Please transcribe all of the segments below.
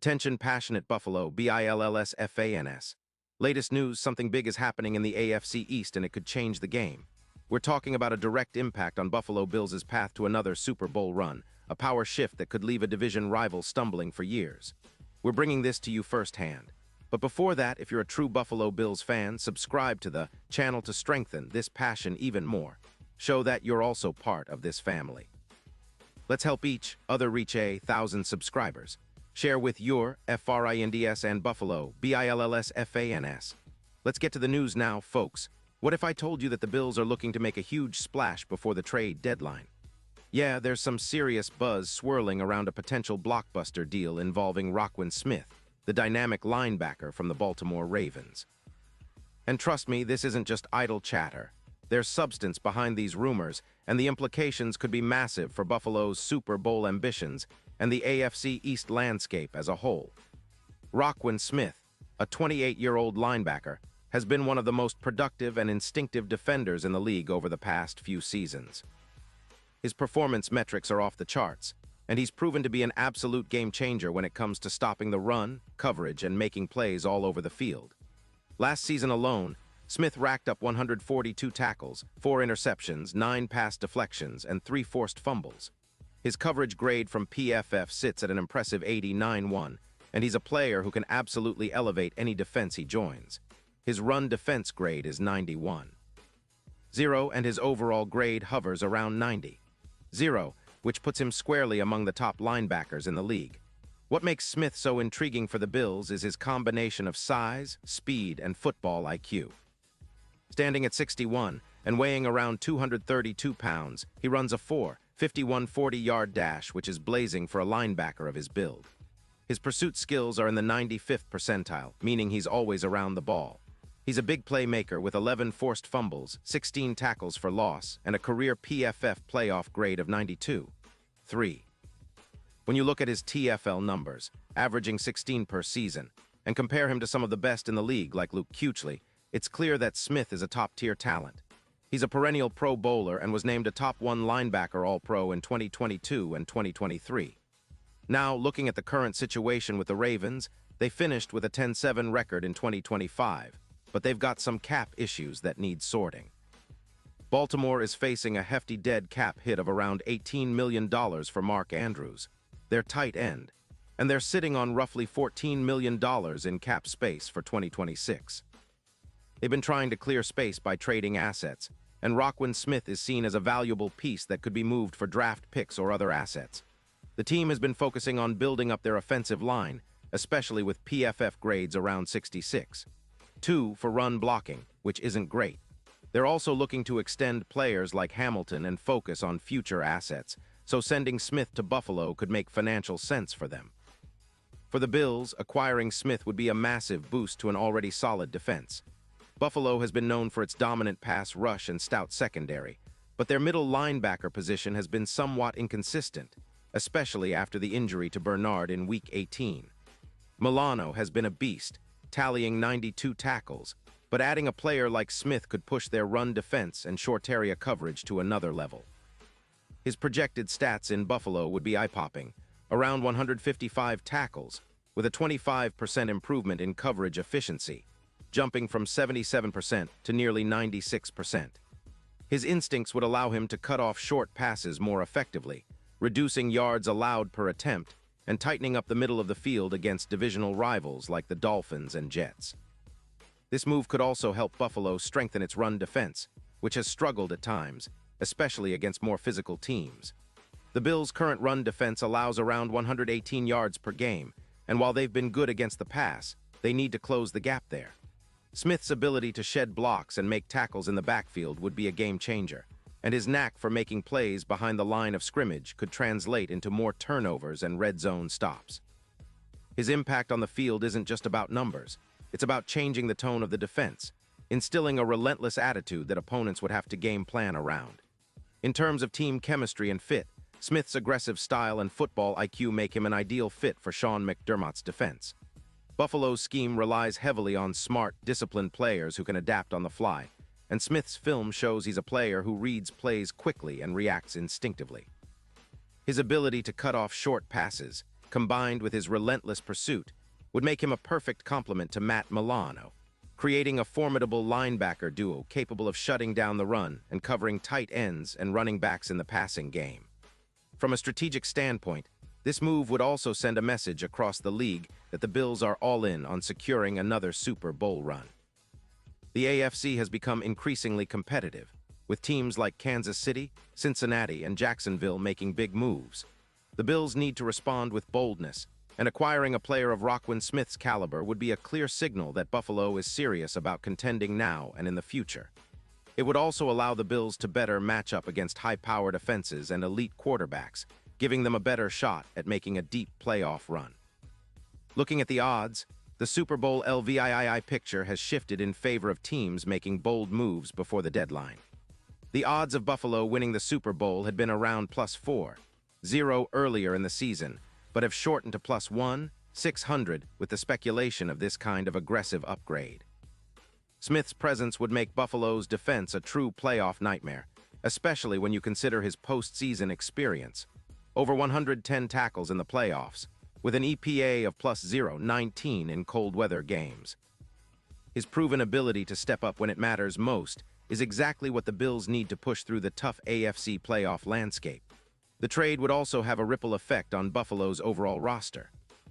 Attention passionate Buffalo, BILLSFANS. Latest news, something big is happening in the AFC East and it could change the game. We're talking about a direct impact on Buffalo Bills' path to another Super Bowl run, a power shift that could leave a division rival stumbling for years. We're bringing this to you firsthand. But before that, if you're a true Buffalo Bills fan, subscribe to the channel to strengthen this passion even more. Show that you're also part of this family. Let's help each other reach 1,000 subscribers. Share with your FRINDS and Buffalo, BILLSFANS. Let's get to the news now, folks. What if I told you that the Bills are looking to make a huge splash before the trade deadline? Yeah, there's some serious buzz swirling around a potential blockbuster deal involving Roquan Smith, the dynamic linebacker from the Baltimore Ravens. And trust me, this isn't just idle chatter. There's substance behind these rumors, and the implications could be massive for Buffalo's Super Bowl ambitions and the AFC East landscape as a whole. Roquan Smith, a 28-year-old linebacker, has been one of the most productive and instinctive defenders in the league over the past few seasons. His performance metrics are off the charts, and he's proven to be an absolute game-changer when it comes to stopping the run, coverage, and making plays all over the field. Last season alone, Smith racked up 142 tackles, 4 interceptions, 9 pass deflections, and 3 forced fumbles. His coverage grade from PFF sits at an impressive 89-1, and he's a player who can absolutely elevate any defense he joins. His run defense grade is 91. 0, and his overall grade hovers around 90. 0, which puts him squarely among the top linebackers in the league. What makes Smith so intriguing for the Bills is his combination of size, speed, and football IQ. Standing at 6'1" and weighing around 232 pounds, he runs a 4.51 40-yard dash, which is blazing for a linebacker of his build. His pursuit skills are in the 95th percentile, meaning he's always around the ball. He's a big playmaker with 11 forced fumbles, 16 tackles for loss, and a career PFF playoff grade of 92.3. When you look at his TFL numbers, averaging 16 per season, and compare him to some of the best in the league like Luke Kuechly, it's clear that Smith is a top-tier talent. He's a perennial Pro Bowler and was named a top 1 linebacker All-Pro in 2022 and 2023. Now, looking at the current situation with the Ravens, they finished with a 10-7 record in 2025, but they've got some cap issues that need sorting. Baltimore is facing a hefty dead cap hit of around $18 million for Mark Andrews, their tight end, and they're sitting on roughly $14 million in cap space for 2026. They've been trying to clear space by trading assets, and Roquan Smith is seen as a valuable piece that could be moved for draft picks or other assets. The team has been focusing on building up their offensive line, especially with PFF grades around 66. 2 for run blocking, which isn't great. They're also looking to extend players like Hamilton and focus on future assets, so sending Smith to Buffalo could make financial sense for them. For the Bills, acquiring Smith would be a massive boost to an already solid defense. Buffalo has been known for its dominant pass rush and stout secondary, but their middle linebacker position has been somewhat inconsistent, especially after the injury to Bernard in Week 18. Milano has been a beast, tallying 92 tackles, but adding a player like Smith could push their run defense and short area coverage to another level. His projected stats in Buffalo would be eye-popping, around 155 tackles, with a 25% improvement in coverage efficiency, jumping from 77% to nearly 96%. His instincts would allow him to cut off short passes more effectively, reducing yards allowed per attempt and tightening up the middle of the field against divisional rivals like the Dolphins and Jets. This move could also help Buffalo strengthen its run defense, which has struggled at times, especially against more physical teams. The Bills' current run defense allows around 118 yards per game, and while they've been good against the pass, they need to close the gap there. Smith's ability to shed blocks and make tackles in the backfield would be a game-changer, and his knack for making plays behind the line of scrimmage could translate into more turnovers and red zone stops. His impact on the field isn't just about numbers, it's about changing the tone of the defense, instilling a relentless attitude that opponents would have to game plan around. In terms of team chemistry and fit, Smith's aggressive style and football IQ make him an ideal fit for Sean McDermott's defense. Buffalo's scheme relies heavily on smart, disciplined players who can adapt on the fly, and Smith's film shows he's a player who reads plays quickly and reacts instinctively. His ability to cut off short passes, combined with his relentless pursuit, would make him a perfect complement to Matt Milano, creating a formidable linebacker duo capable of shutting down the run and covering tight ends and running backs in the passing game. From a strategic standpoint, this move would also send a message across the league that the Bills are all in on securing another Super Bowl run. The AFC has become increasingly competitive, with teams like Kansas City, Cincinnati, and Jacksonville making big moves. The Bills need to respond with boldness, and acquiring a player of Roquan Smith's caliber would be a clear signal that Buffalo is serious about contending now and in the future. It would also allow the Bills to better match up against high-powered offenses and elite quarterbacks, giving them a better shot at making a deep playoff run. Looking at the odds, the Super Bowl LVII picture has shifted in favor of teams making bold moves before the deadline. The odds of Buffalo winning the Super Bowl had been around +4.0 earlier in the season, but have shortened to +1.600 with the speculation of this kind of aggressive upgrade. Smith's presence would make Buffalo's defense a true playoff nightmare, especially when you consider his postseason experience. Over 110 tackles in the playoffs, with an EPA of +0.19 in cold weather games. His proven ability to step up when it matters most is exactly what the Bills need to push through the tough AFC playoff landscape. The trade would also have a ripple effect on Buffalo's overall roster.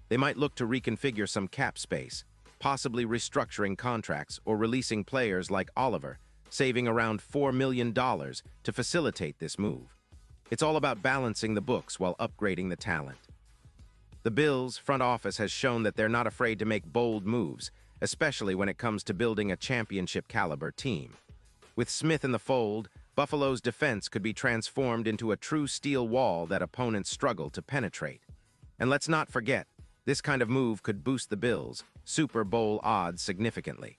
They might look to reconfigure some cap space, possibly restructuring contracts or releasing players like Oliver, saving around $4 million to facilitate this move. It's all about balancing the books while upgrading the talent. The Bills' front office has shown that they're not afraid to make bold moves, especially when it comes to building a championship-caliber team. With Smith in the fold, Buffalo's defense could be transformed into a true steel wall that opponents struggle to penetrate. And let's not forget, this kind of move could boost the Bills' Super Bowl odds significantly.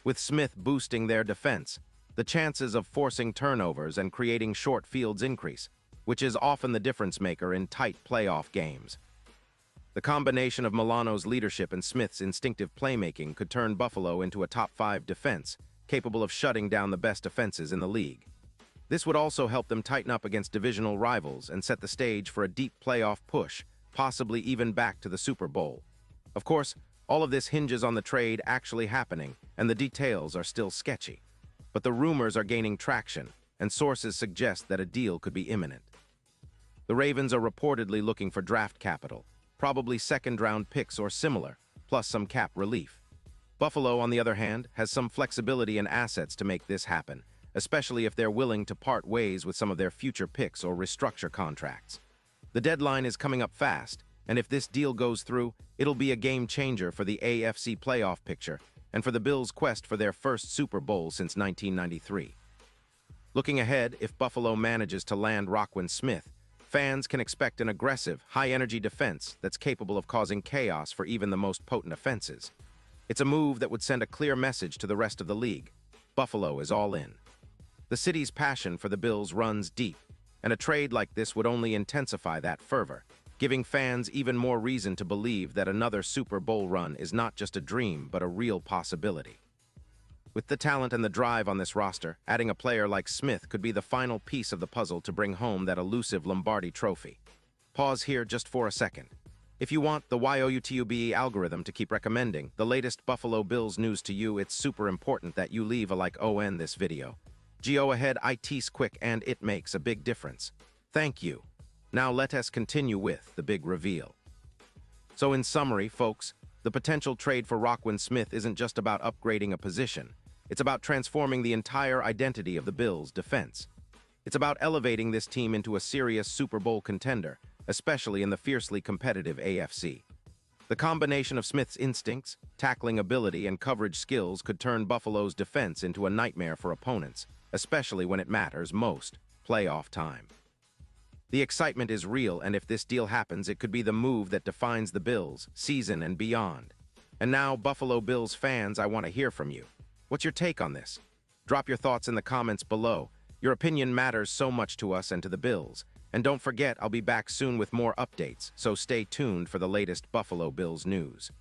With Smith boosting their defense, the chances of forcing turnovers and creating short fields increase, which is often the difference maker in tight playoff games. The combination of Milano's leadership and Smith's instinctive playmaking could turn Buffalo into a top-5 defense, capable of shutting down the best offenses in the league. This would also help them tighten up against divisional rivals and set the stage for a deep playoff push, possibly even back to the Super Bowl. Of course, all of this hinges on the trade actually happening, and the details are still sketchy. But the rumors are gaining traction, and sources suggest that a deal could be imminent. The Ravens are reportedly looking for draft capital, probably second-round picks or similar, plus some cap relief. Buffalo, on the other hand, has some flexibility and assets to make this happen, especially if they're willing to part ways with some of their future picks or restructure contracts. The deadline is coming up fast, and if this deal goes through, it'll be a game-changer for the AFC playoff picture and for the Bills' quest for their first Super Bowl since 1993. Looking ahead, if Buffalo manages to land Roquan Smith, fans can expect an aggressive, high-energy defense that's capable of causing chaos for even the most potent offenses. It's a move that would send a clear message to the rest of the league. Buffalo is all in. The city's passion for the Bills runs deep, and a trade like this would only intensify that fervor, giving fans even more reason to believe that another Super Bowl run is not just a dream, but a real possibility. With the talent and the drive on this roster, adding a player like Smith could be the final piece of the puzzle to bring home that elusive Lombardi trophy. Pause here just for a second. If you want the YOUTUBE algorithm to keep recommending the latest Buffalo Bills news to you, it's super important that you leave a like on this video. Go ahead, it's quick and it makes a big difference. Thank you. Now let us continue with the big reveal. So in summary, folks, the potential trade for Roquan Smith isn't just about upgrading a position. It's about transforming the entire identity of the Bills' defense. It's about elevating this team into a serious Super Bowl contender, especially in the fiercely competitive AFC. The combination of Smith's instincts, tackling ability, and coverage skills could turn Buffalo's defense into a nightmare for opponents, especially when it matters most, playoff time. The excitement is real, and if this deal happens, it could be the move that defines the Bills' season and beyond. And now, Buffalo Bills fans, I want to hear from you. What's your take on this? Drop your thoughts in the comments below. Your opinion matters so much to us and to the Bills. And don't forget, I'll be back soon with more updates, so stay tuned for the latest Buffalo Bills news.